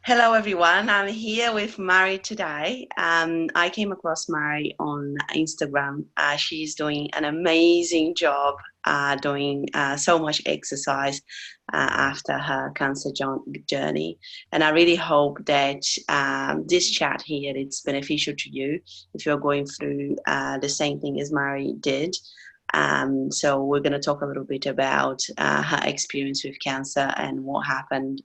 Hello everyone, I'm here with 𝗪𝗧 today. I came across 𝗪𝗧 on Instagram. She's doing an amazing job doing so much exercise after her cancer journey. And I really hope that this chat here, it's beneficial to you if you're going through the same thing as 𝗪𝗧 did. So we're going to talk a little bit about her experience with cancer and what happened,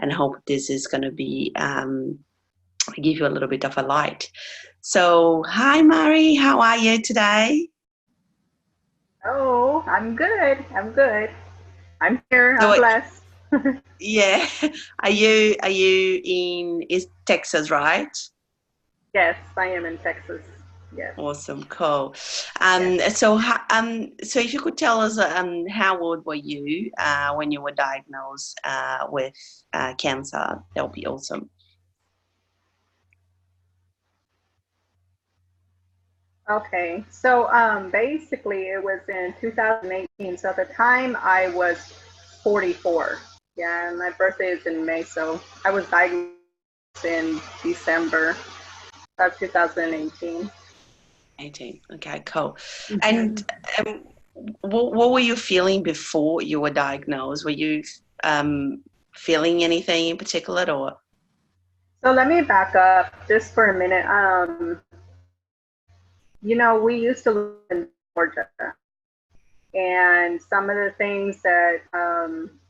and hope this is going to be give you a little bit of a light. So hi 𝗪𝗧, how are you today? Oh, I'm good. I'm here. I'm blessed. Yeah. Are you in Texas, right? Yes, I am in Texas. Yes. Awesome, cool. Yes. So if you could tell us, how old were you when you were diagnosed with cancer? That would be awesome. Okay, so basically it was in 2018. So at the time I was 44. Yeah, my birthday is in May, so I was diagnosed in December of 2018. 18. Okay, cool. And what were you feeling before you were diagnosed? Were you feeling anything in particular, or? So let me back up just for a minute. You know, we used to live in Georgia, and some of the things that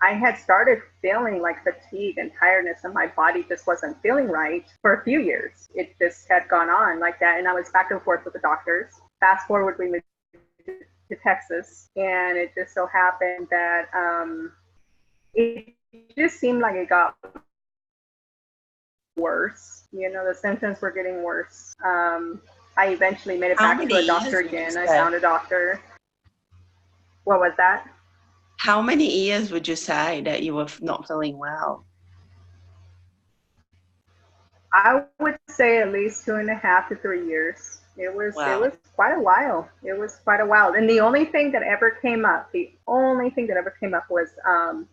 I had started feeling like fatigue and tiredness, and my body just wasn't feeling right for a few years. It just had gone on like that, and I was back and forth with the doctors. Fast forward, we moved to Texas, and it just so happened that it just seemed like it got worse. You know, the symptoms were getting worse. I eventually made it back to a doctor again. I found a doctor. What was that? How many years would you say that you were not feeling well? I would say at least 2.5 to 3 years. It was quite a while. And the only thing that ever came up, was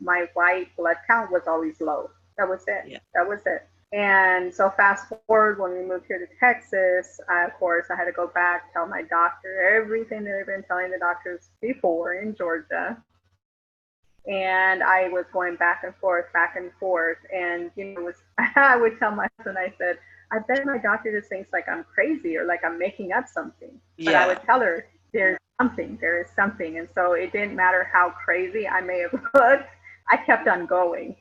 my white blood count was always low. That was it. Yeah. That was it. And so fast forward, when we moved here to Texas, of course, I had to go back, tell my doctor everything that I've been telling the doctors before in Georgia. And I was going back and forth. And, you know, I would tell my husband, I said, I bet my doctor just thinks like I'm crazy or like I'm making up something. But I would tell her, there is something. And so it didn't matter how crazy I may have looked, I kept on going.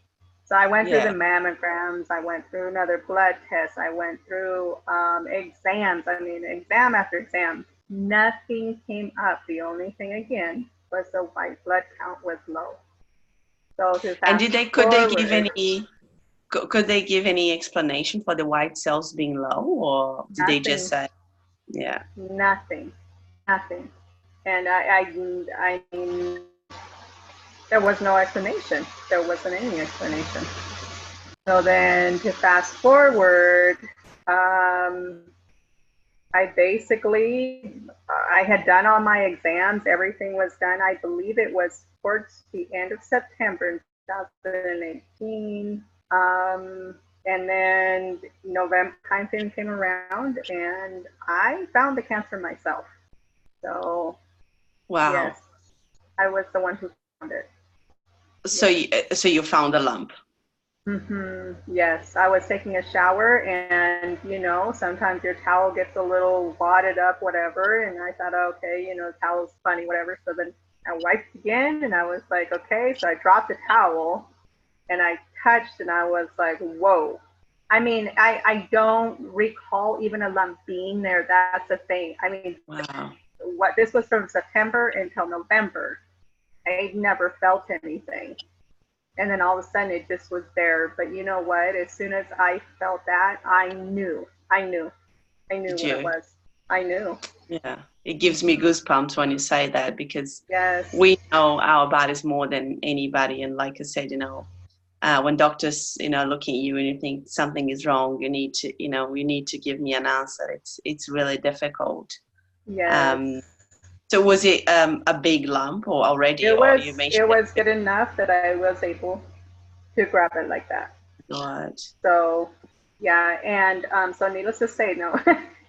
So I went through the mammograms, I went through another blood test, I went through exams, exam after exam. Nothing came up. The only thing, again, was the white blood count was low. So and could they give any explanation for the white cells being low, or did they just say, nothing? And I there was no explanation. There wasn't any explanation. So then to fast forward, I had done all my exams. Everything was done. I believe it was towards the end of September in 2018. And then November timeframe came around, and I found the cancer myself. So, yes, I was the one who found it. So you found a lump. Yes, I was taking a shower, and you know, sometimes your towel gets a little wadded up, whatever. And I thought, okay, you know, towel's funny, whatever. So then I wiped again, and I was like, okay. So I dropped the towel, and I touched, and I was like, whoa. I mean, I don't recall even a lump being there. That's the thing. I mean, this was from September until November. I never felt anything. And then all of a sudden it just was there. But you know what? As soon as I felt that, I knew what it was. I knew. Yeah. It gives me goosebumps when you say that, because we know our bodies more than anybody. And like I said, you know, when doctors, you know, look at you and you think something is wrong, you need to give me an answer. It's really difficult. Yes. So was it a big lump already? It was good enough that I was able to grab it like that. God. So, yeah, and so needless to say, no.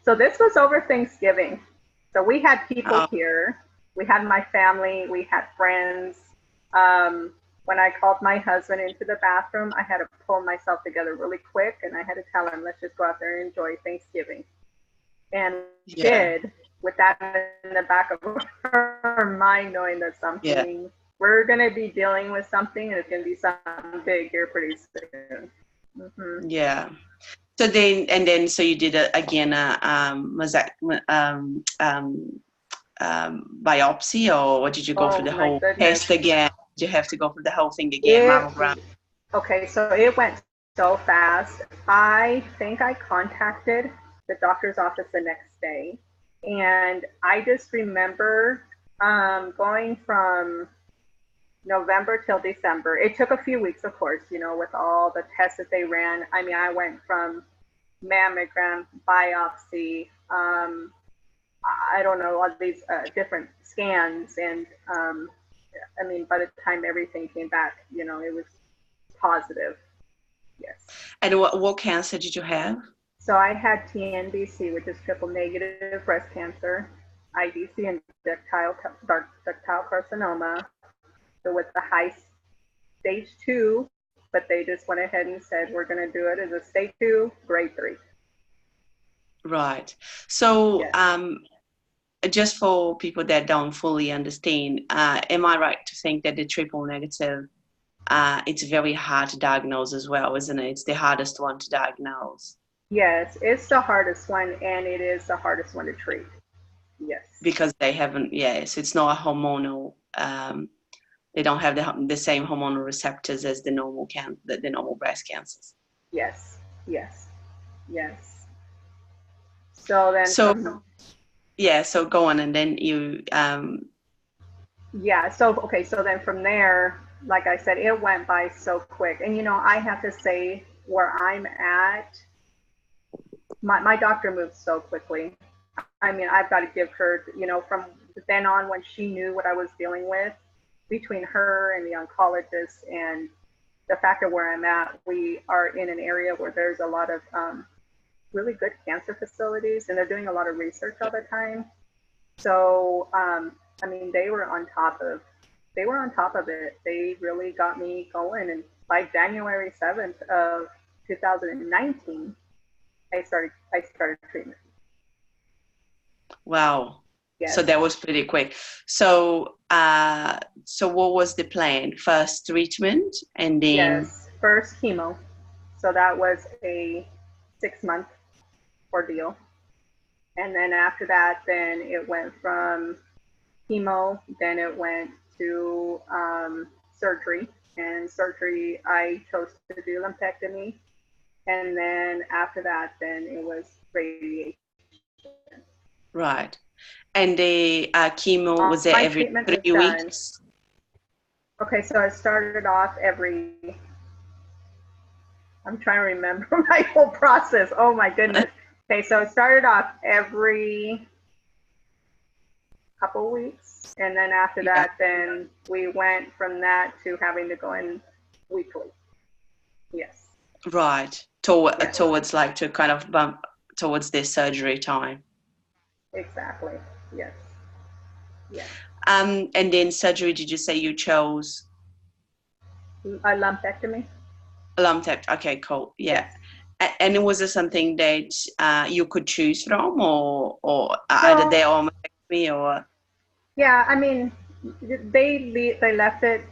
So this was over Thanksgiving. So we had people Oh, here. We had my family. We had friends. When I called my husband into the bathroom, I had to pull myself together really quick, and I had to tell him, let's just go out there and enjoy Thanksgiving. And we yeah, did, with that in the back of our mind, knowing that yeah, something, we're going to be dealing with something, and it's going to be something big here pretty soon. Mm-hmm. yeah. So then, and then, so you did again a biopsy, or did you go for Oh the my whole goodness. test again? Did you have to go for the whole thing again, It, mammogram? okay, so it went so fast. I think I contacted the doctor's office the next day, and I just remember going from November till December. It took a few weeks, of course, you know, with all the tests that they ran. I mean, I went from mammogram, biopsy, I don't know, all these different scans. And I mean, by the time everything came back, you know, it was positive. Yes. And what cancer did you have? So I had TNBC, which is triple negative breast cancer, IDC, and ductile carcinoma. So with the high stage 2, but they just went ahead and said, we're going to do it as a stage 2, grade 3. Right. So, Yes. just for people that don't fully understand, am I right to think that the triple negative, it's very hard to diagnose as well, isn't it? It's the hardest one to diagnose. Yes, it's the hardest one, and it is the hardest one to treat. Yes. Because they haven't, yeah, so it's not a hormonal, they don't have the same hormonal receptors as the normal the normal breast cancers. Yes. Yes. Yes. So then So, from, yeah, so go on, and then you, yeah, so okay, so then from there, like I said, it went by so quick. And you know, I have to say where I'm at, my doctor moved so quickly. I mean, I've got to give her, you know, from then on when she knew what I was dealing with, between her and the oncologist and the fact of where I'm at, we are in an area where there's a lot of really good cancer facilities, and they're doing a lot of research all the time. So, I mean, they were on top of it. They really got me going. And by January 7th of 2019, I started treatment. wow. So Yes. that was pretty quick. So, so what was the plan? First treatment, and then, Yes. First chemo. So that was a 6-month ordeal. And then after that, then it went from chemo, then it went to surgery. And surgery, I chose to do lumpectomy. And then after that, then it was radiation. right. And the chemo, All was it my every treatment was three done. weeks? Okay, so I started off I'm trying to remember my whole process. Oh my goodness. Okay, so it started off every couple weeks. And then after Yeah, that, then we went from that to having to go in weekly. Yes. right. Yes. Towards like to kind of bump towards their surgery time. Exactly. Yes. Yes. And then surgery, did you say you chose A lumpectomy? a lumpectomy? Okay, cool. Yeah. Yes. And was it something that you could choose from, or either No. there or mastectomy, or? Yeah. I mean, they left it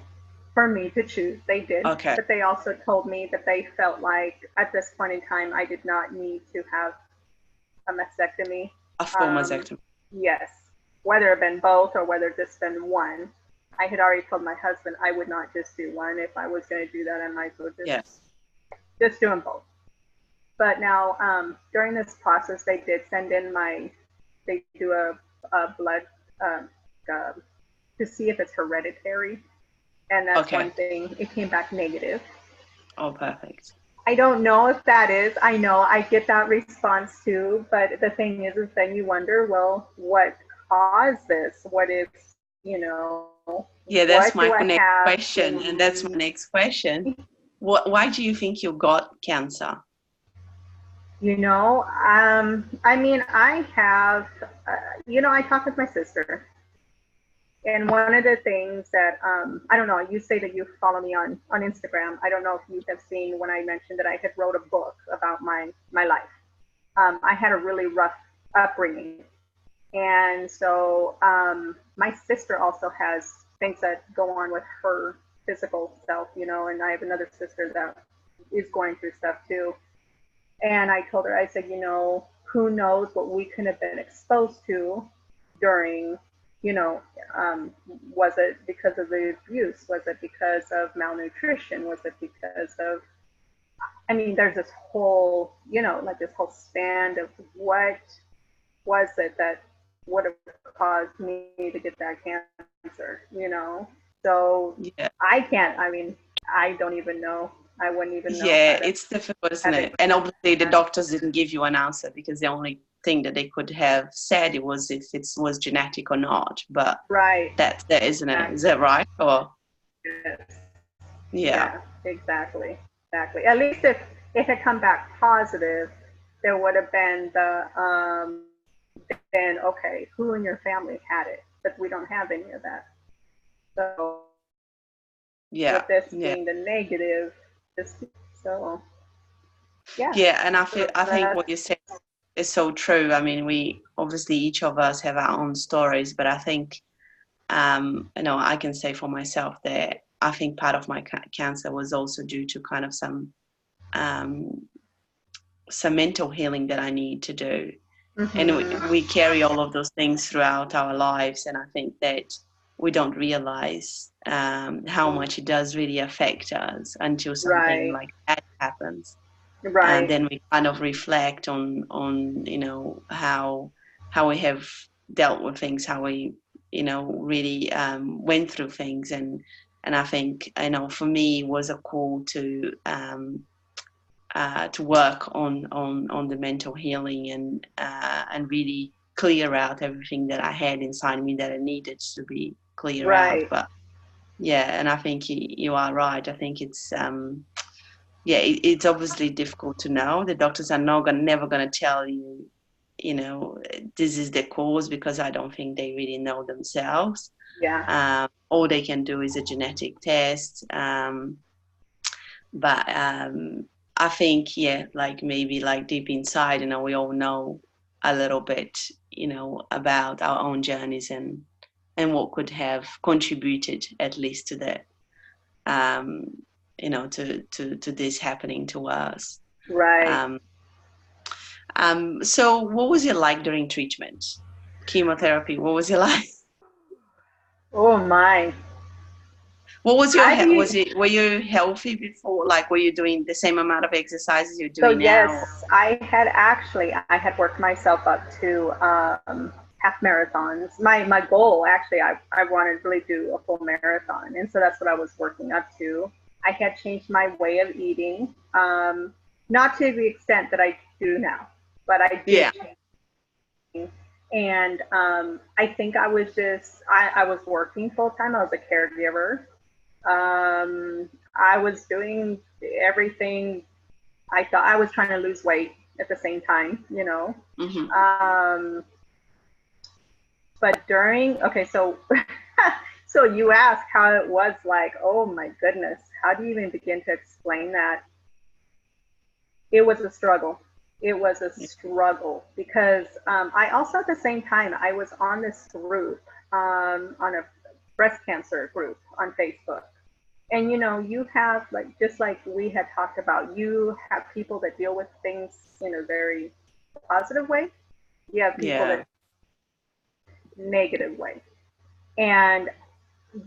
for me to choose. They did, Okay, but they also told me that they felt like at this point in time I did not need to have a mastectomy. a full Um, mastectomy. yes, whether it been both or whether just been one. I had already told my husband I would not just do one. If I was going to do that, I might as well Yeah, just do them both. But now during this process, they did send in they do a blood um, uh, to see if it's hereditary, and that's one okay. thing. It came back negative. Oh, perfect. I don't know if that is. I know I get that response too, but the thing is then you wonder, well, what caused this? What is, you know, Yeah, that's what do my I next have question, and that's to, my next question. Why do you think you got cancer? You know, I mean, I have, you know, I talked with my sister, and one of the things that, I don't know, you say that you follow me on Instagram. I don't know if you have seen when I mentioned that I had wrote a book about my life. I had a really rough upbringing. And so my sister also has things that go on with her physical self, you know, and I have another sister that is going through stuff too. And I told her, I said, you know, who knows what we could have been exposed to during, you know, was it because of the abuse? Was it because of malnutrition? Was it because of, I mean, there's this whole, you know, like this whole span of what was it that would have caused me to get that cancer, you know? So Yeah. I can't, I mean, I don't even know. I wouldn't even know. Yeah, it's difficult, isn't it? And obviously the doctors didn't give you an answer because the only thing that they could have said it was if it was genetic or not. But right. that's it, isn't it? Is that right? Or Yes. yeah. Yeah, exactly. Exactly. At least if it had come back positive, there would have been the then okay, who in your family had it? But we don't have any of that. So Yeah. with this Yeah. being the negative, this so yeah. Yeah, and I So think what you said is so true. I mean, we obviously each of us have our own stories, but I think you know, I can say for myself that I think part of my cancer was also due to kind of um, some mental healing that I need to do. And we carry all of those things throughout our lives, and I think that we don't realize how much it does really affect us until something right. like that happens. And Right. then we kind of reflect on you know how we have dealt with things, how we, you know, really went through things. And I think, you know, for me it was a call to work on the mental healing and really clear out everything that I had inside me that I needed to be clear out. Right. But yeah, and I think you are right. I think it's yeah, it's obviously difficult to know. The doctors are never going to tell you, you know, this is the cause, because I don't think they really know themselves. Yeah. All they can do is a genetic test. But I think, yeah, like maybe like deep inside, you know, we all know a little bit, you know, about our own journeys and what could have contributed at least to that, you know, to this happening to us. Right. So what was it like during treatment? Chemotherapy, what was it like? Oh my. What was your, I were you healthy before? Like, were you doing the same amount of exercises you're So doing now? yes, I had worked myself up to half marathons. My goal actually, I wanted to really do a full marathon, and so that's what I was working up to. I had changed my way of eating, not to the extent that I do now, but I Yeah. did change. And I think I was just I was working full time. I was a caregiver. I was doing everything. I thought I was trying to lose weight at the same time, you know. Mm-hmm. But during, okay, so so you ask how it was like. Oh my goodness, how do you even begin to explain that? It was a struggle. It was a struggle because I also at the same time I was on this group on a breast cancer group on Facebook. And you know, you have like just like we had talked about, you have people that deal with things in a very positive way. You have people Yeah. that negative way. And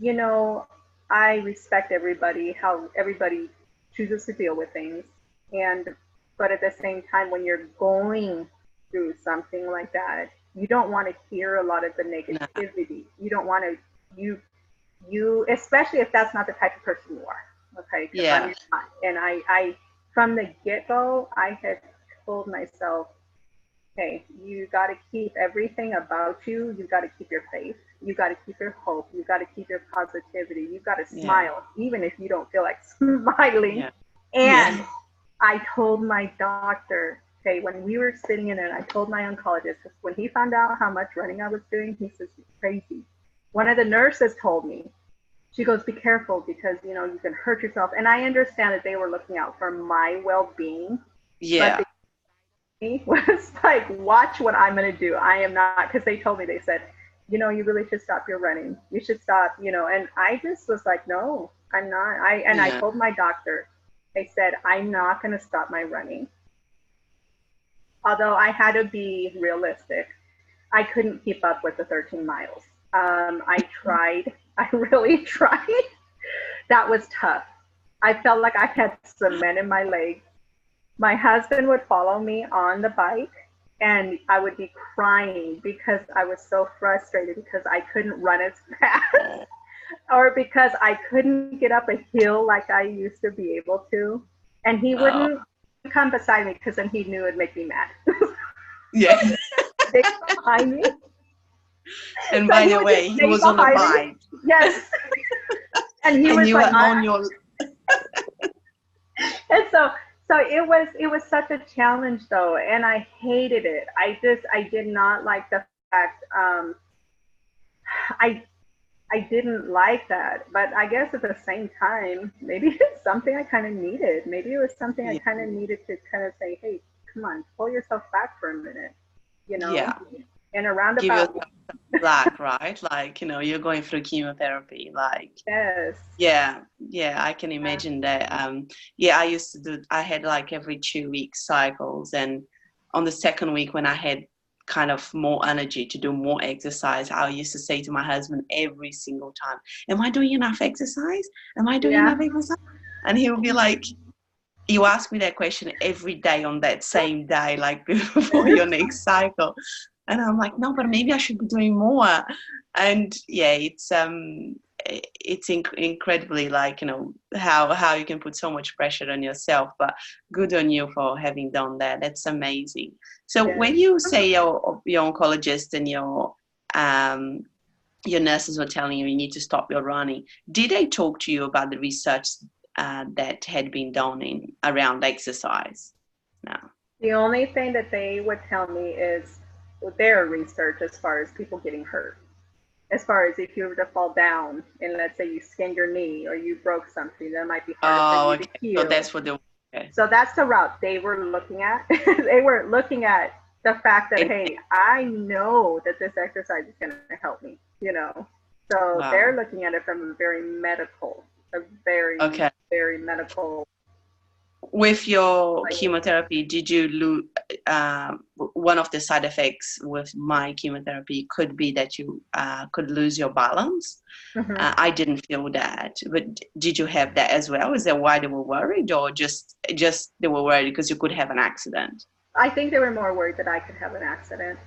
you know, I respect everybody, how everybody chooses to deal with things. And but at the same time, when you're going through something like that, you don't want to hear a lot of the No. negativity. You don't want to you especially if that's not the type of person you are. Okay, because Yeah. I'm not. And I from the get-go, I had told myself, hey, you got to keep everything about you. You got to keep your faith. You got to keep your hope. You got to keep your positivity. You got to Yeah. smile, even if you don't feel like smiling. Yeah. And Yeah. I told my doctor, okay, when we were sitting in there, and I told my oncologist, when he found out how much running I was doing, he says, "You're crazy." One of the nurses told me, she goes, "Be careful because, you can hurt yourself." And I understand that they were looking out for my well-being, but Yeah. the was like, watch what I'm going to do. I am not, because they told me, they said, you really should stop your running. You should stop, and I just was like, no, I'm not. I Yeah. told my doctor, I said, I'm not going to stop my running. Although I had to be realistic, I couldn't keep up with the 13 miles. I tried. I really tried. That was tough. I felt like I had cement in my legs. My husband would follow me on the bike, and I would be crying because I was so frustrated because I couldn't run as fast, Oh, or because I couldn't get up a hill like I used to be able to. And he oh. wouldn't come beside me because then he knew it'd make me mad. Yeah. Stay behind me. And So by he the would just way, he stay was on a behind me. bike, Yes. And he and was you like, were on your. and so it was such a challenge though, and I hated it. I did not like the fact, I I didn't like that, but I guess at the same time, maybe it's something I kind of needed. Maybe it was something I Yeah. kind of needed to kind of say, hey, come on, pull yourself back for a minute, you know, Yeah. in a Give yourself roundabout. slack, right? Like, you're going through chemotherapy. Like, Yes. yeah, yeah, I can Yeah. imagine that. Yeah, I had like every 2 week cycles. And on the second week, when I had kind of more energy to do more exercise, I used to say to my husband every single time, am I doing enough exercise? Am I doing Yeah. enough exercise? And he would be like, you ask me that question every day on that same day, like before your next cycle. And I'm like, no, but maybe I should be doing more. And yeah, it's incredibly, like, how you can put so much pressure on yourself, but good on you for having done that. That's amazing. So Yes. when you say your oncologist and your nurses were telling you need to stop your running, did they talk to you about the research that had been done in around exercise? No. The only thing that they would tell me is their research as far as people getting hurt. As far as if you were to fall down and let's say you skinned your knee or you broke something, that might be harder for Oh, you to okay. So heal. that's what the okay. So that's the route they were looking at. They were looking at the fact that, And, hey, I know that this exercise is going to help me. So they're wow. looking at it from a very, Okay. very medical. With your Like, chemotherapy, did you lose? One of the side effects with my chemotherapy could be that you could lose your balance. mhm. I didn't feel that, but did you have that as well? Is that why they were worried, or just they were worried because you could have an accident? I think they were more worried that I could have an accident.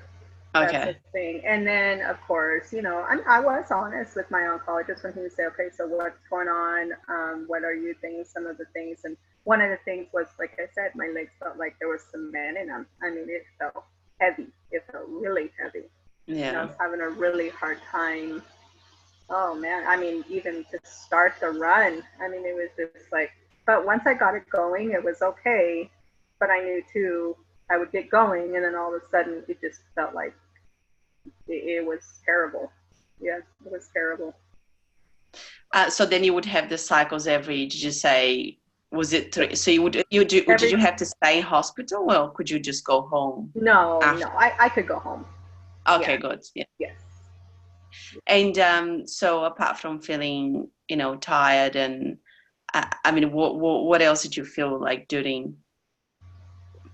That's the Okay. thing. And then, of course, I was honest with my oncologist when he would say, okay, so what's going on? What are you thinking? Some of the things. And one of the things was, like I said, my legs felt like there was cement in them. I mean, it felt heavy. It felt really heavy. And I Yeah. was having a really hard time. Oh, man. I mean, even to start the run, I mean, it was just like, but once I got it going, it was okay. But I knew too, I would get going. And then all of a sudden, it just felt like, it was terrible. Yeah, it was terrible. So then you would have the cycles every, did you say, was it three? So did Every you have to stay in hospital, or could you just go home No, after? no, I could go home. Okay, Yeah, good. Yeah. yes. And so apart from feeling, tired and, I mean, what else did you feel like during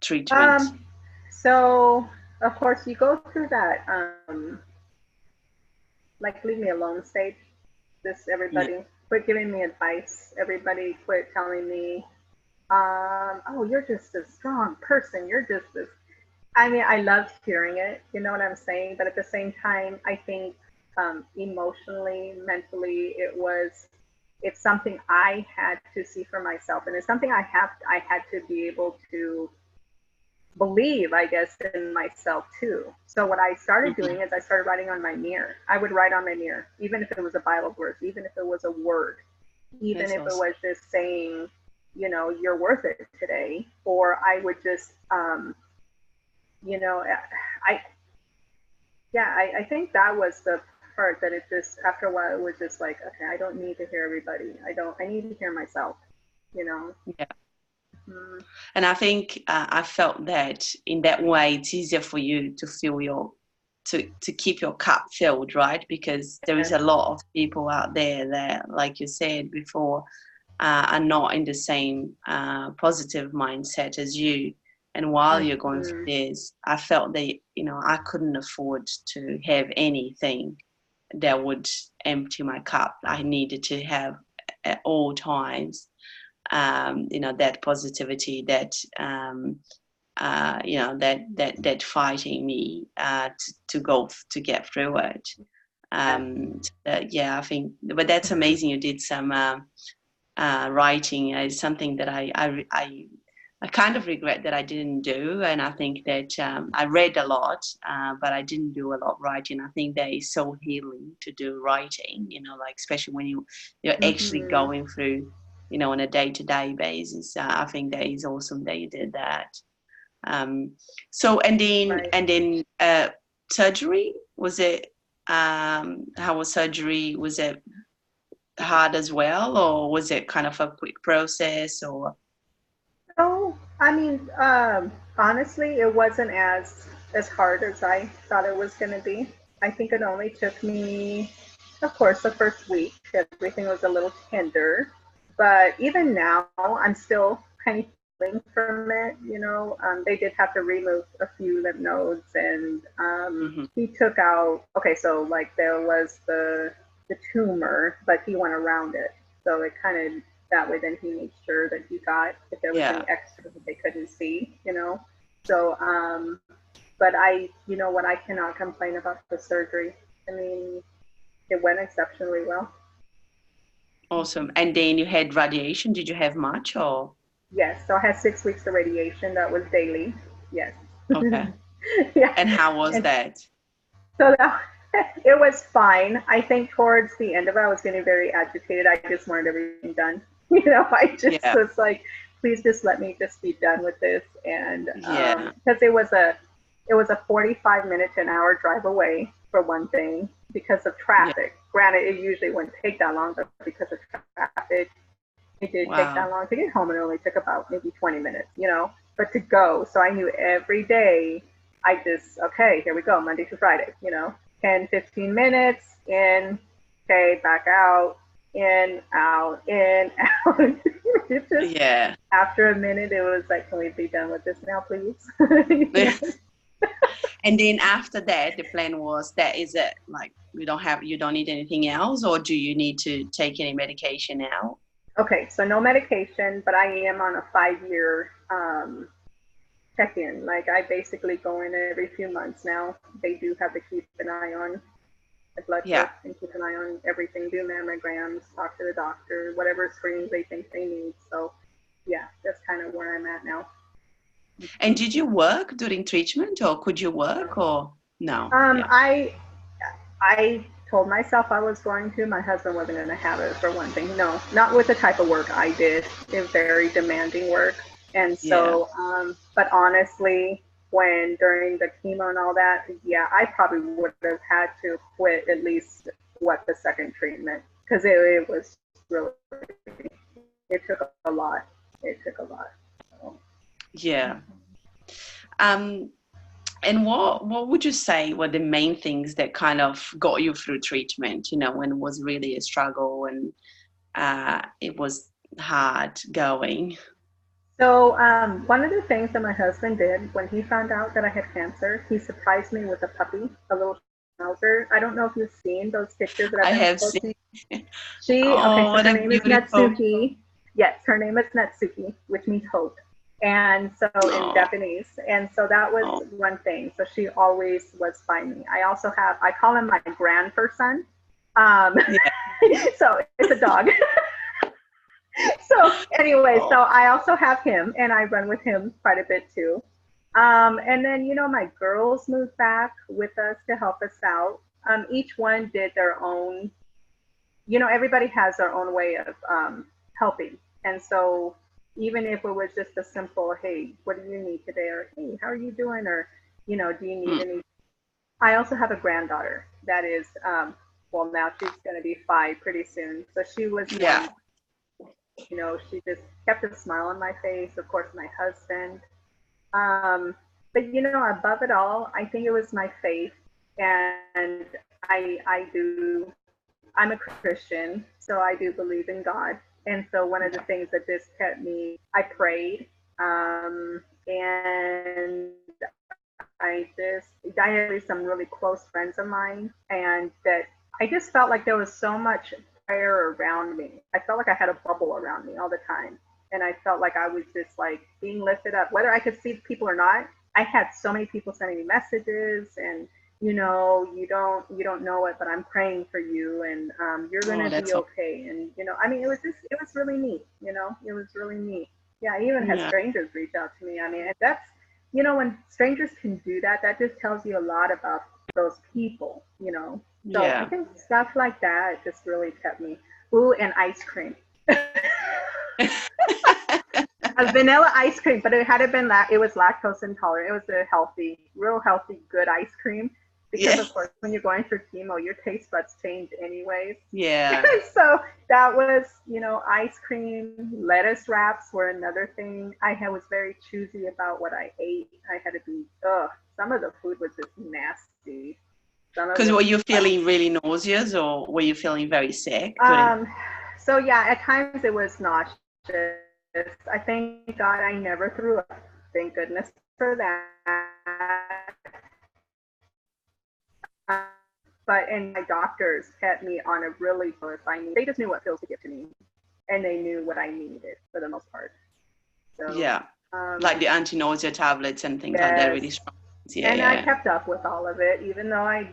treatment? Um, so of course you go through that like leave me alone stage. This Yeah. everybody quit giving me advice. Everybody quit telling me, oh, you're just a strong person. You're just this. I mean, I loved hearing it. You know what I'm saying? But at the same time, I think emotionally, mentally, it's something I had to see for myself, and it's something I had to be able to believe, I guess, in myself too. So what I started Mhm. doing is I started writing on my mirror. I would write on my mirror, even if it was a Bible verse, even if it was a word, even That's if it awesome. was just saying, you know, you're worth it today. Or I would just, you know, I think that was the part that it just, after a while, it was just like, okay, I don't need to hear everybody. I need to hear myself, you know? Yeah. Mm. And I think I felt that in that way, it's easier for you to fill to keep your cup filled, right? Because there is a lot of people out there that, like you said before, are not in the same positive mindset as you. And while you're going through this, I felt that, you know, I couldn't afford to have anything that would empty my cup. I needed to have at all times, you know, that positivity, that you know, that fighting me to get through it. Yeah, I think, but that's amazing. You did some writing. Is something that I kind of regret that I didn't do, and I think that I read a lot, but I didn't do a lot writing. I think that is so healing to do writing, you know, like especially when you're actually going through, you know, on a day-to-day basis. I think that is awesome that you did that. So and then surgery, was it? How was surgery? Was it hard as well, or was it kind of a quick process? Or So, I mean, honestly, it wasn't as hard as I thought it was going to be. I think it only took me, of course, the first week. Everything was a little tender, but even now, I'm still kind of healing from it. You know, they did have to remove a few lymph nodes, and he took out. Okay, so like there was the tumor, but he went around it, so it kind of, that way then he made sure that he got, if there was any extra that they couldn't see, you know. So but I, you know what, I cannot complain about the surgery. I mean, it went exceptionally well. Awesome. And then you had radiation. Did you have much, or? Yes, so I had 6 weeks of radiation. That was daily. Yes. Okay. Yeah. And how was that? So that, it was fine. I think towards the end of it, I was getting very agitated. I just wanted everything done. You know, I just was like, please just let me just be done with this. And because it was a 45-minute to an hour drive away, for one thing, because of traffic. Granted, it usually wouldn't take that long, but because of traffic, it did take that long to get home. It only took about maybe 20 minutes, you know, but to go. So I knew every day I just, okay, here we go, Monday through Friday, you know, 10, 15 minutes in, okay, back out, in, out, in, out. It just, after a minute, it was like, can we be done with this now, please? And then after that, the plan was, that is it, like, you don't need anything else, or do you need to take any medication now? Okay, so no medication, but I am on a 5-year check-in. Like, I basically go in every few months now. They do have to keep an eye on the blood work and keep an eye on everything, do mammograms, talk to the doctor, whatever screens they think they need. So yeah, that's kind of where I'm at now. And did you work during treatment, or could you work, or no? I told myself I was going to. My husband wasn't going to have it, for one thing. No, not with the type of work I did. It was very demanding work. And so, but honestly, during the chemo and all that, I probably would have had to quit at least the second treatment, because it was really, it took a lot. It took a lot. So. Yeah. And what would you say were the main things that kind of got you through treatment, you know, when it was really a struggle and it was hard going? So one of the things that my husband did when he found out that I had cancer, he surprised me with a puppy, a little schnauzer. I don't know if you've seen those pictures that I've been posting. So her name is 𝗪𝗪𝗪𝗪. Yes, her name is 𝗪𝗪𝗪𝗪, which means hope. And so in Japanese. And so that was one thing. So she always was by me. I also I call him my grandperson. So it's a dog. So anyway, so I also have him, and I run with him quite a bit too. And then, you know, my girls moved back with us to help us out. Each one did their own, you know, everybody has their own way of helping. And so, even if it was just a simple, hey, what do you need today? Or, hey, how are you doing? Or, do you need Mm. any? I also have a granddaughter that is, well, now she's going to be 5 pretty soon. So she was Yeah. one, she just kept a smile on my face. Of course, my husband. Um, but, above it all, I think it was my faith. And I'm a Christian, so I do believe in God. And so one of the things that just kept me, I prayed, and I had some really close friends of mine, and that I just felt like there was so much prayer around me. I felt like I had a bubble around me all the time. And I felt like I was just like being lifted up, whether I could see people or not. I had so many people sending me messages and you don't know it, but I'm praying for you, and you're gonna be That's okay. And I mean, it was really neat. It was really neat. Yeah, I even had yeah. strangers reach out to me. I mean, and that's when strangers can do that, that just tells you a lot about those people. So I Yeah. think stuff like that just really kept me. Ooh, and ice cream. A vanilla ice cream, but it hadn't been it was lactose intolerant. It was a healthy, real healthy, good ice cream. Because Yeah. of course, when you're going through chemo, your taste buds change anyways. Yeah. So that was, ice cream, lettuce wraps were another thing. Was very choosy about what I ate. I had to be, some of the food was just nasty. Some of Because it were was you feeling really nauseous, or were you feeling very sick? so yeah, at times it was nauseous. I thank God I never threw up. Thank goodness for that. But and my doctors kept me on a really if I need. They just knew what pills to give to me, and they knew what I needed for the most part. So Yeah. Like the anti-nausea tablets and things like that, really yes. strong. Yeah, And I yeah. kept up with all of it, even though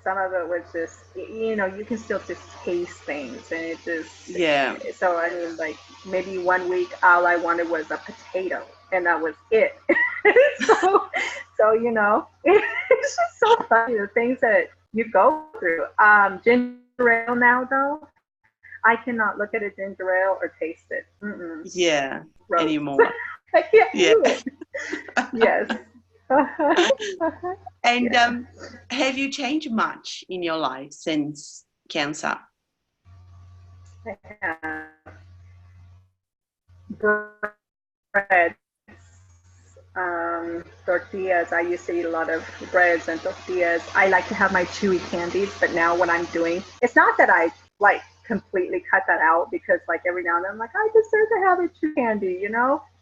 some of it was just, you can still just taste things, and it just, Yeah. so I mean, like maybe one week all I wanted was a potato, and that was it. so it's just so funny the things that you go through. Ginger ale now though, I cannot look at a ginger ale or taste it. Yeah. Gross. Anymore. I can't Yeah. do it. Yes. And Yeah. have you changed much in your life since cancer? Breads, tortillas. I used to eat a lot of breads and tortillas. I like to have my chewy candies, but now what I'm doing, it's not that I like completely cut that out, because like every now and then I'm like, I deserve to have a chewy candy.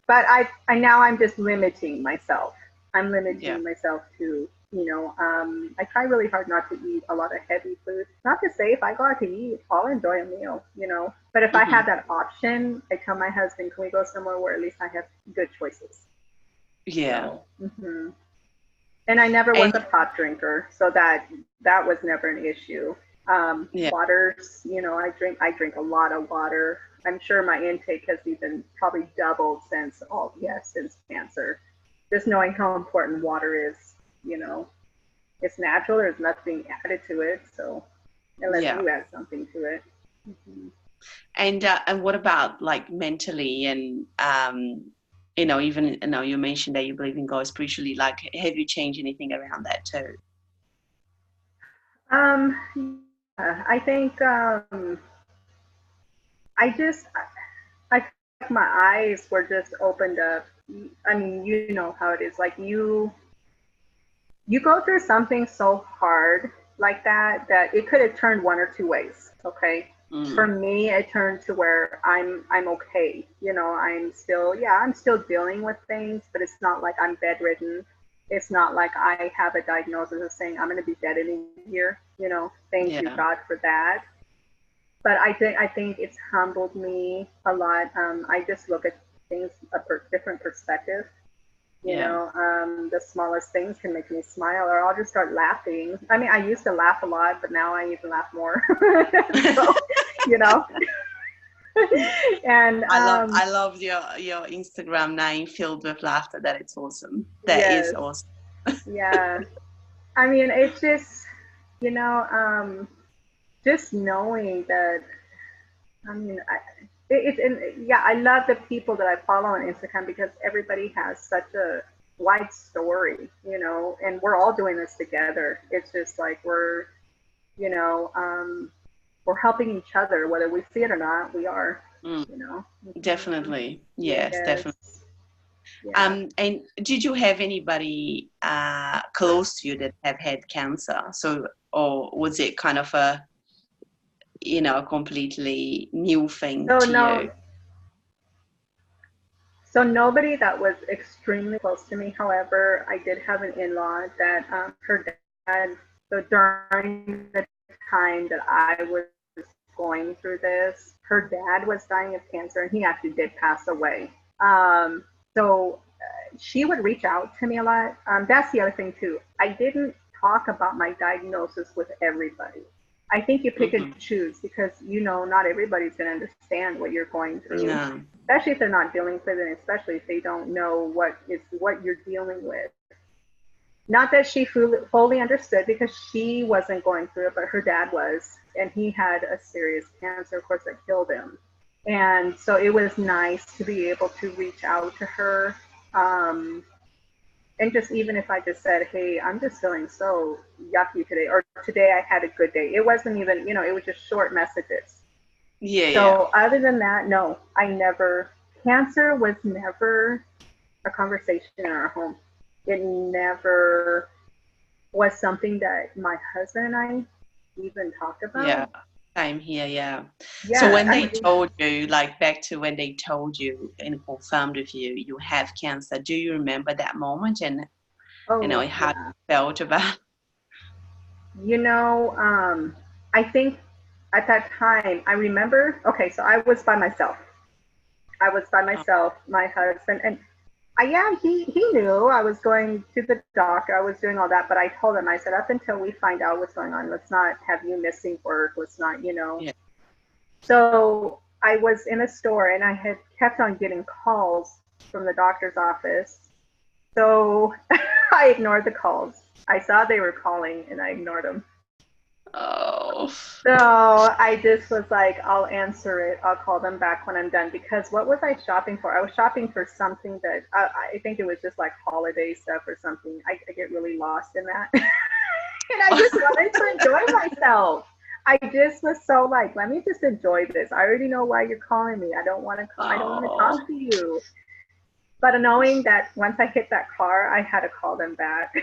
But I'm just limiting myself. I'm limiting myself to, I try really hard not to eat a lot of heavy food. Not to say if I go out to eat, I'll enjoy a meal. But if I have that option, I tell my husband, can we go somewhere where at least I have good choices? Yeah. So, And I never was a pot drinker, so that was never an issue. Waters, I drink a lot of water. I'm sure my intake has even probably doubled since cancer. Just knowing how important water is, it's natural. There's nothing added to it, so unless you add something to it. And what about like mentally and even you mentioned that you believe in God spiritually. Like, have you changed anything around that too? I think I my eyes were just opened up. I mean, you know how it is. Like you go through something so hard like that it could have turned one or two ways. Okay. For me, it turned to where I'm okay. I'm still dealing with things, but it's not like I'm bedridden. It's not like I have a diagnosis of saying I'm going to be dead in a year. Thank you God for that. But I think it's humbled me a lot. I just look at things a different perspective. The smallest things can make me smile, or I'll just start laughing. I mean, I used to laugh a lot, but now I even laugh more. So, and I love your Instagram now filled with laughter. That it's awesome. That is awesome. Yeah. I mean, it's just just knowing that. I mean, yeah, I love the people that I follow on Instagram because everybody has such a wide story, you know, and we're all doing this together. It's just like you know, we're helping each other, whether we see it or not. We are, Mm, you know. definitely. Yes, Yes. definitely. Yeah. And did you have anybody close to you that have had cancer? So, or was it kind of a, you know, a completely new thing So to no, you? so nobody that was extremely close to me. However, I did have an in-law that her dad. So during the time that I was going through this, her dad was dying of cancer, and he actually did pass away. So she would reach out to me a lot. That's the other thing too. I didn't talk about my diagnosis with everybody. I think you pick and Mm-hmm. choose because you know not everybody's going to understand what you're going through, No. especially if they're not dealing with it, and especially if they don't know what you're dealing with. Not that she fully understood because she wasn't going through it, but her dad was, and he had a serious cancer, of course, that killed him. And so it was nice to be able to reach out to her. Um, and just even if I just said, hey, I'm just feeling so yucky today, or today I had a good day. It wasn't even, you know, it was just short messages. Yeah, yeah. So other than that, no, cancer was never a conversation in our home. It never was something that my husband and I even talked Yeah. about. Same here, yeah. So Yeah, when I they mean, told you, like back to when they told you and confirmed with you, you have cancer, do you remember that moment and, you know, oh how you yeah. felt about? You know, I think at that time, I remember, okay, so I was by myself. I was by Oh, myself, my husband, and yeah, he knew I was going to the doctor. I was doing all that, but I told him, I said, up until we find out what's going on, let's not have you missing work. Let's not, you know. yeah. So I was in a store and I had kept on getting calls from the doctor's office. So I ignored the calls. I saw they were calling and I ignored them. Oh, So I just was like, I'll answer it. I'll call them back when I'm done. Because what was I shopping for? I was shopping for something that I think it was just like holiday stuff or something. I get really lost in that. And I just wanted to enjoy myself. I just was so like, let me just enjoy this. I already know why you're calling me. I don't want to call. I don't want to oh, talk to you. But knowing that once I hit that car, I had to call them back.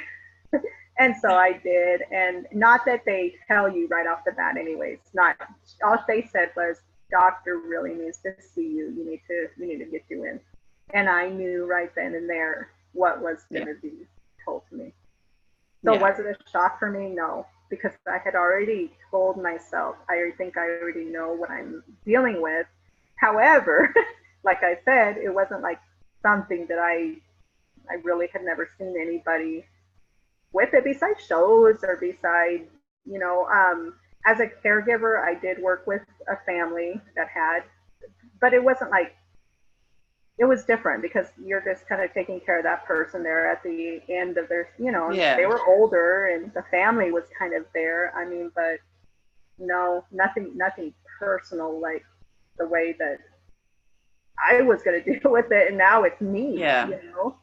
And so I did. And not that they tell you right off the bat, anyways. Not all they said was, "Doctor really needs to see you. You need to get you in." And I knew right then and there what was yeah, going to be told to me. So yeah, was it a shock for me? No, because I had already told myself. I think I already know what I'm dealing with. However, like I said, it wasn't like something that I really had never seen anybody with it besides shows or beside, you know, as a caregiver, I did work with a family that had, but it wasn't like, it was different because you're just kind of taking care of that person there at the end of their, you know, they yeah, were older and the family was kind of there. I mean, but no, nothing personal like the way that I was going to deal with it. And now it's me, yeah. you know,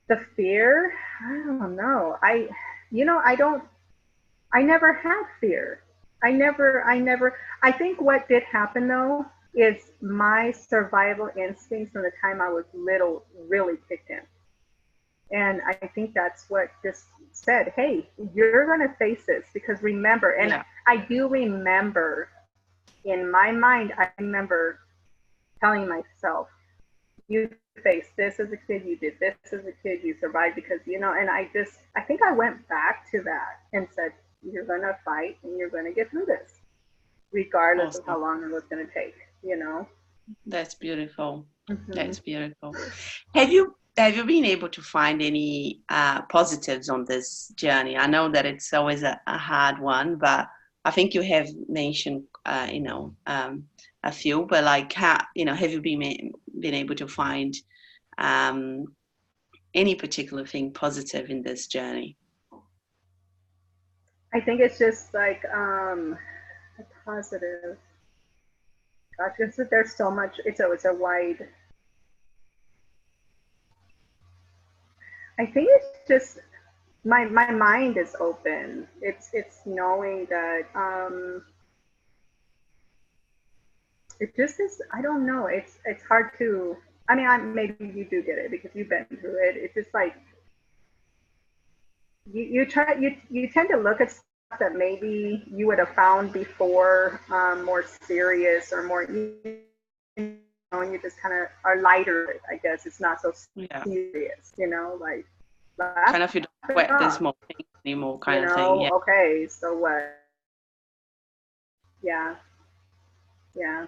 the fear. I don't know. I never had fear. I think what did happen though is my survival instincts from the time I was little really kicked in. And I think that's what just said, hey, you're going to face this because remember, and Yeah. I do remember in my mind, I remember telling myself, you faced this as a kid, you did this as a kid, you survived because, you know, and I think I went back to that and said, you're going to fight and you're going to get through this, regardless of Awesome. how long it was going to take, you know? That's beautiful. Mm-hmm. That's beautiful. Have you been able to find any positives on this journey? I know that it's always a hard one, but I think you have mentioned, a few. But like, how, have you been able to find um, any particular thing positive in this journey? I think it's just like a positive. Gosh, there's so much. It's a wide. I think it's just my mind is open. It's knowing that it just is. I don't know. It's hard to. I mean, maybe you do get it because you've been through it. It's just like you tend to look at stuff that maybe you would have found before more serious or more, you know, and you just kind of are lighter. I guess it's not so serious, you know, like kind of you don't sweat this more thing anymore, kind of thing. Yeah. Okay, so what? Yeah, yeah.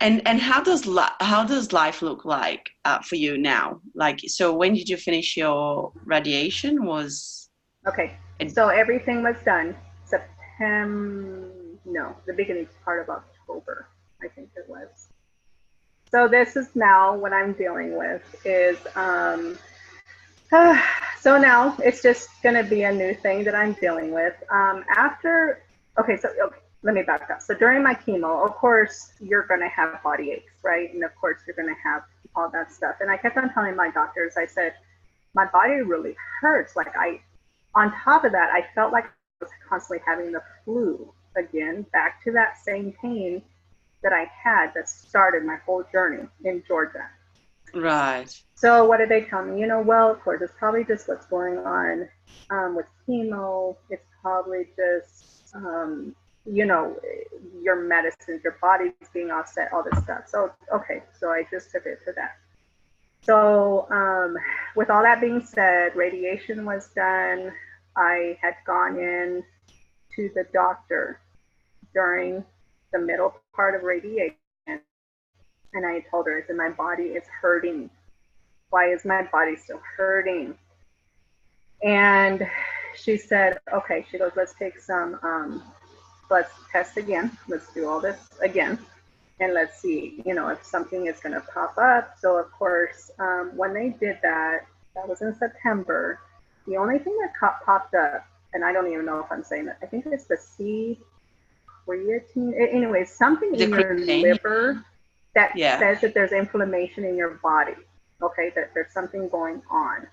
And how does life look like for you now? Like, so when did you finish your radiation? Was okay. So everything was done September. No, the beginning part of October, I think it was. So this is now what I'm dealing with is so now it's just going to be a new thing that I'm dealing with. Okay, let me back up. So during my chemo, of course, you're going to have body aches, right? And of course, you're going to have all that stuff. And I kept on telling my doctors, I said, my body really hurts. Like on top of that, I felt like I was constantly having the flu again, back to that same pain that I had that started my whole journey in Georgia. Right. So what did they tell me? You know, well, of course, it's probably just what's going on with chemo. It's probably just, you know, your medicines, your body's being offset, all this stuff. So, okay, so I just took it for that. So with all that being said, radiation was done. I had gone in to the doctor during the middle part of radiation. And I told her, I said, my body is hurting. Why is my body still hurting? And she said, okay, she goes, let's take some, let's test again. Let's do all this again. And let's see, you know, if something is going to pop up. So, of course, when they did that, that was in September. The only thing that popped up, and I don't even know if I'm saying that, I think it's the 𝗕𝗢𝗢𝗢𝗢𝗓. Anyway, something in your liver that says that there's inflammation in your body, okay, that there's something going on.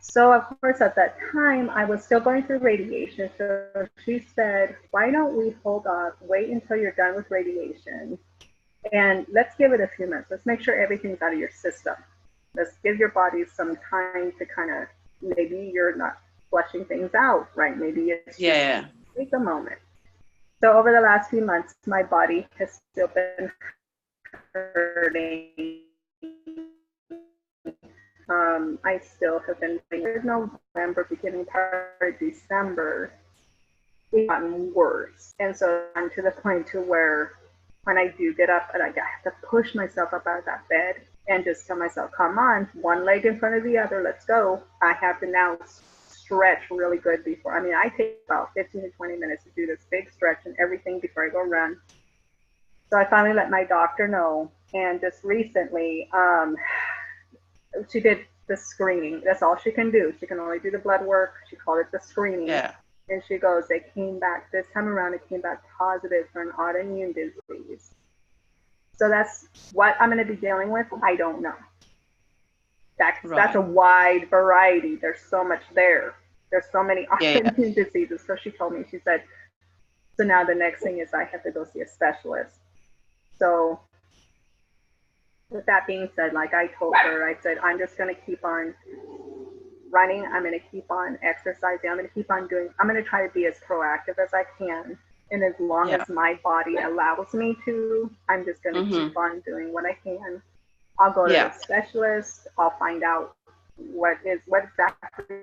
So, of course, at that time, I was still going through radiation. So she said, why don't we hold off, wait until you're done with radiation, and let's give it a few months. Let's make sure everything's out of your system. Let's give your body some time to kind of, maybe you're not flushing things out, right? Maybe it's just take a moment. So over the last few months, my body has still been hurting. I still have been in November, beginning part of December, it's gotten worse. And so I'm to the point to where when I do get up and I have to push myself up out of that bed and just tell myself, come on, one leg in front of the other, let's go. I have to now stretch really good before. I mean, I take about 15 to 20 minutes to do this big stretch and everything before I go run. So I finally let my doctor know. And just recently, she did the screening. That's all she can do. She can only do the blood work. She called it the screening. Yeah. And she goes, they came back, this time around, it came back positive for an autoimmune disease. So that's what I'm going to be dealing with. I don't know. That's a wide variety. There's so much there. There's so many autoimmune diseases. So she told me, she said, so now the next thing is I have to go see a specialist. So with that being said, like I told her, I said, I'm just going to keep on running. I'm going to keep on exercising. I'm going to keep on I'm going to try to be as proactive as I can. And as long as my body allows me to, I'm just going to keep on doing what I can. I'll go to a specialist. I'll find out what exactly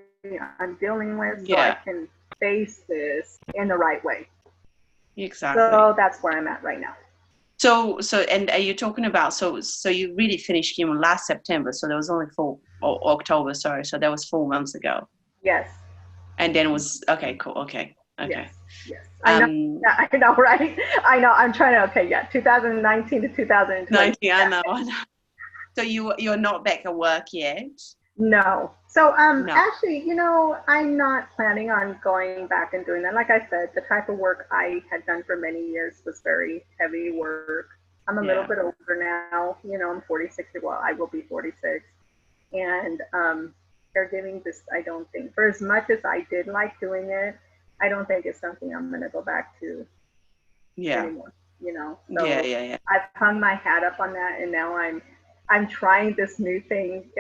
I'm dealing with so I can face this in the right way. Exactly. So that's where I'm at right now. So, and are you talking about, so you really finished chemo last September, so that was only October, sorry, so that was 4 months ago. Yes. And then it was, okay, cool, okay. Yes. I know, I know, right? I know, I'm trying to, 2019 to 2020. 19, I know. So you're not back at work yet? No. So, No. actually, you know, I'm not planning on going back and doing that. Like I said, the type of work I had done for many years was very heavy work. I'm a little Yeah. bit older now. You know, I'm 46. Well, I will be 46. And caregiving, just, I don't think, for as much as I did like doing it, I don't think it's something I'm going to go back to Yeah. anymore. You know, Yeah. so Yeah. Yeah. I've hung my hat up on that, and now I'm trying this new thing,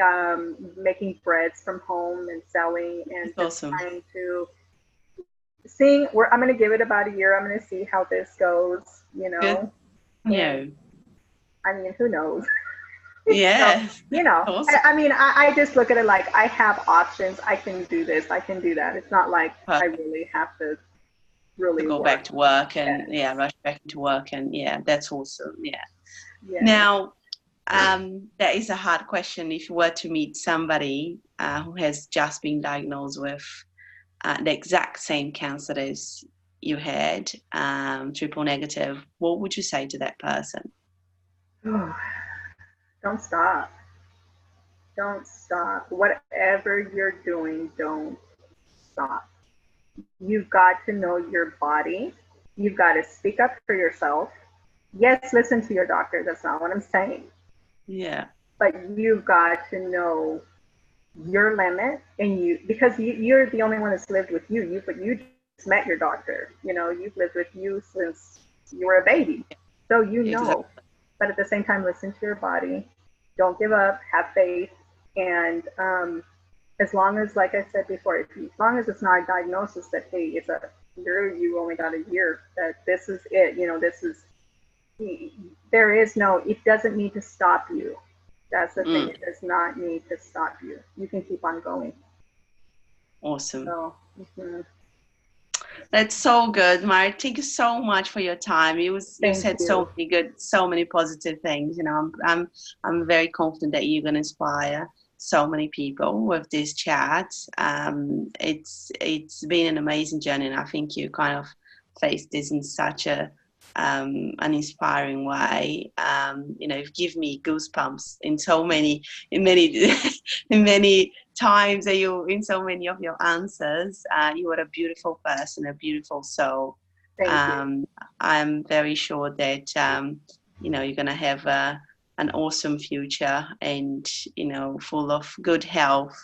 making breads from home and selling, and It's just awesome. trying to seeing where I'm going to give it about a year. I'm going to see how this goes, you Good. know, and Yeah. I mean, who knows? So, Yeah. you know, Awesome. I mean, I just look at it like I have options. I can do this. I can do that. It's not like I Perfect. really have to To really go work. back to work and Yes. yeah, rush back into work and yeah, that's awesome. Yeah. Yes. Now, that is a hard question. If you were to meet somebody who has just been diagnosed with the exact same cancer as you had, triple negative, what would you say to that person? Don't stop. Don't stop. Whatever you're doing, don't stop. You've got to know your body. You've got to speak up for yourself. Yes, listen to your doctor. That's not what I'm saying. Yeah. But you've got to know your limit, and because you're the only one that's lived with you. But you just met your doctor. You know, you've lived with you since you were a baby. So you know. Exactly. But at the same time, listen to your body. Don't give up. Have faith. And as long as, like I said before, as long as it's not a diagnosis that, hey, it's a you only got a year, that this is it, you know, this is, there is no, it doesn't need to stop you. That's the thing. Mm, It does not need to stop you. You can keep on going. awesome. So, That's so good, Mari. Thank you so much for your time. You thank said you. so many good, so many positive things. You know, I'm very confident that you're going to inspire so many people with this chat. It's been an amazing journey, and I think you kind of faced this in such an inspiring way. You know, you've given me goosebumps in many, in many times that you in so many of your answers. You are a beautiful person, a beautiful soul. Thank you. Um, I'm very sure that you know you're gonna have an awesome future, and you know, full of good health.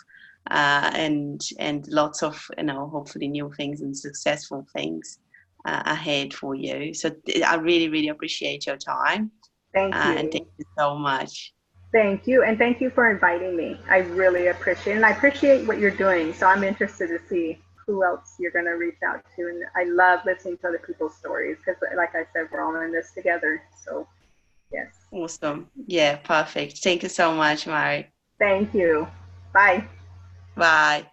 And lots of, you know, hopefully new things and successful things ahead for you. So I really, really appreciate your time, Thank and thank you. you so much. Thank you. And thank you for inviting me. I really appreciate it. And I appreciate what you're doing. So I'm interested to see who else you're going to reach out to. And I love listening to other people's stories because, like I said, we're all in this together. So, yes. Awesome. Yeah, perfect. Thank you so much, Mari. Thank you. Bye. Bye.